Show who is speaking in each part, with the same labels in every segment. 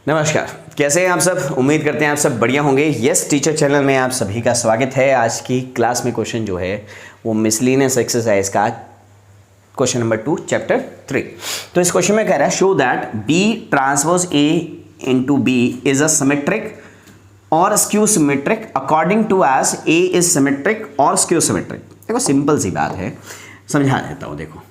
Speaker 1: नमस्कार, कैसे हैं आप सब। उम्मीद करते हैं आप सब बढ़िया होंगे। यस टीचर चैनल में आप सभी का स्वागत है। आज की क्लास में क्वेश्चन जो है वो मिसलेनियस एक्सरसाइज का क्वेश्चन नंबर 2 चैप्टर 3। तो इस क्वेश्चन में कह रहा है show that B transpose A into B is a symmetric और skew symmetric according to as A is symmetric और स्क्यू सिमेट्रिक। देखो सिंपल सी बात है, समझा देता हूँ। देखो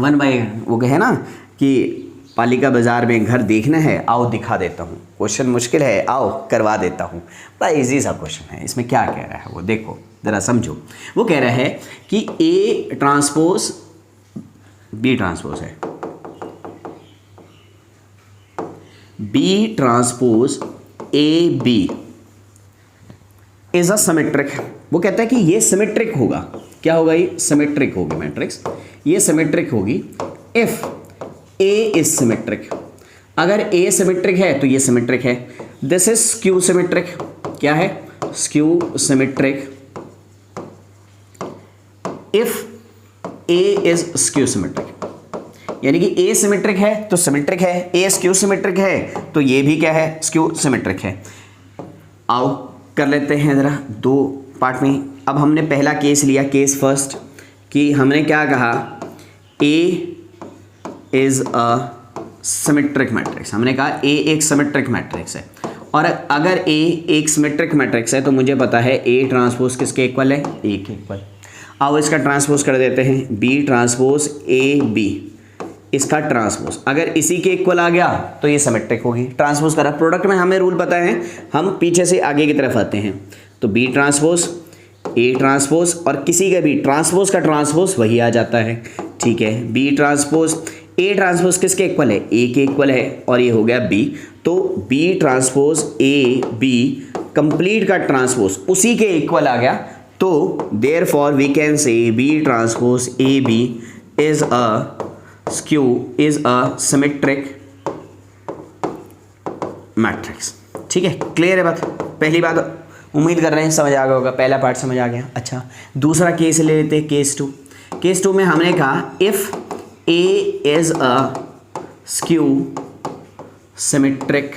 Speaker 1: 1 बाय वो कहे ना कि पालिका बाजार में घर देखना है, आओ दिखा देता हूँ। क्वेश्चन मुश्किल है, आओ करवा देता हूँ। बड़ा इजी सा क्वेश्चन है। इसमें क्या कह रहा है वो देखो ज़रा समझो। वो कह रहा है कि ए ट्रांसपोज बी ट्रांसपोज है, B transpose A B is a symmetric. वो कहता है कि ये सिमेट्रिक होगा। क्या होगा? ये सिमेट्रिक होगी मैट्रिक्स, ये सिमेट्रिक होगी इफ ए इज सिमेट्रिक। अगर ए सिमेट्रिक है तो ये सिमेट्रिक है। This is skew symmetric. क्या है? Skew symmetric if A is skew symmetric. यानी कि ए सिमेट्रिक है तो सिमेट्रिक है, ए स्क्यू सिमेट्रिक है तो ये भी क्या है? स्क्यू सिमेट्रिक है। आओ कर लेते हैं जरा दो पार्ट में। अब हमने पहला केस लिया, केस फर्स्ट, कि हमने क्या कहा? ए इज अ सिमेट्रिक मैट्रिक्स। हमने कहा ए एक सिमेट्रिक मैट्रिक्स है, और अगर ए एक सिमेट्रिक मैट्रिक्स है तो मुझे पता है ए ट्रांसपोज किसके इक्वल है? ए के इक्वल। अब इसका ट्रांसपोज कर देते हैं, बी ट्रांसपोज ए बी, इसका ट्रांसपोज अगर इसी के इक्वल आ गया तो ये सिमेट्रिक होगी। ट्रांसपोज करा, प्रोडक्ट में हमें रूल पता है, हम पीछे से आगे की तरफ आते हैं। तो बी ट्रांसपोज ए ट्रांसपोज और किसी का भी ट्रांसपोज का ट्रांसपोज वही आ जाता है। ठीक है, बी ट्रांसपोज ए ट्रांसपोज किसके इक्वल है? ए के इक्वल है, और ये हो गया बी। तो B transpose A B complete का ट्रांसपोज उसी के इक्वल आ गया। तो therefore we can say B transpose A B is a skew is a symmetric matrix. ठीक है, क्लियर है बात? पहली बात उम्मीद कर रहे हैं समझ आ गया होगा, पहला पार्ट समझ आ गया। अच्छा, दूसरा केस ले लेते हैं, केस 2। केस 2 में हमने कहा if A is a skew symmetric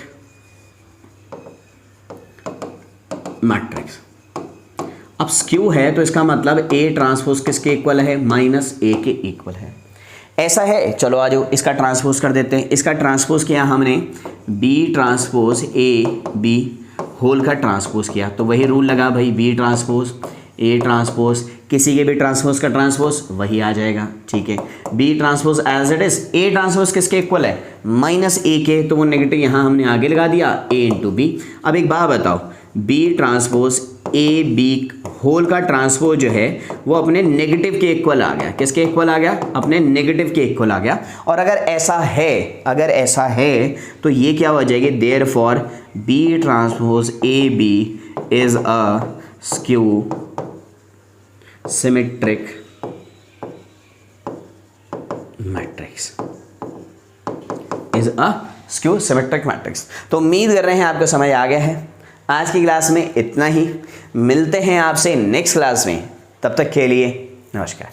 Speaker 1: matrix। अब स्क्यू है तो इसका मतलब A ट्रांसपोज किसके इक्वल है? माइनस A के इक्वल है। ऐसा है, चलो आ जाओ इसका ट्रांसपोज कर देते हैं। इसका ट्रांसपोज किया हमने, B transpose A B whole का ट्रांसपोज किया, तो वही रूल लगा भाई, B ट्रांसपोज A ट्रांसपोज किसी के भी ट्रांसपोज का ट्रांसपोज वही आ जाएगा। ठीक है, B transpose as it is, A transpose किसके इक्वल है? माइनस ए के, तो वो नेगेटिव यहाँ हमने आगे लगा दिया, ए इंटू बी। अब एक बात बताओ, B transpose A B whole का ट्रांसपोज जो है वो अपने नेगेटिव के इक्वल आ गया। किसके इक्वल आ गया? अपने नेगेटिव के इक्वल आ गया। और अगर ऐसा है तो ये क्या हो जाएगी? Therefore B transpose A B is a skew symmetric matrix, is a skew symmetric matrix. तो उम्मीद कर रहे हैं आपको समझ आ गया है। आज की क्लास में इतना ही, मिलते हैं आपसे नेक्स्ट क्लास में। तब तक के लिए नमस्कार।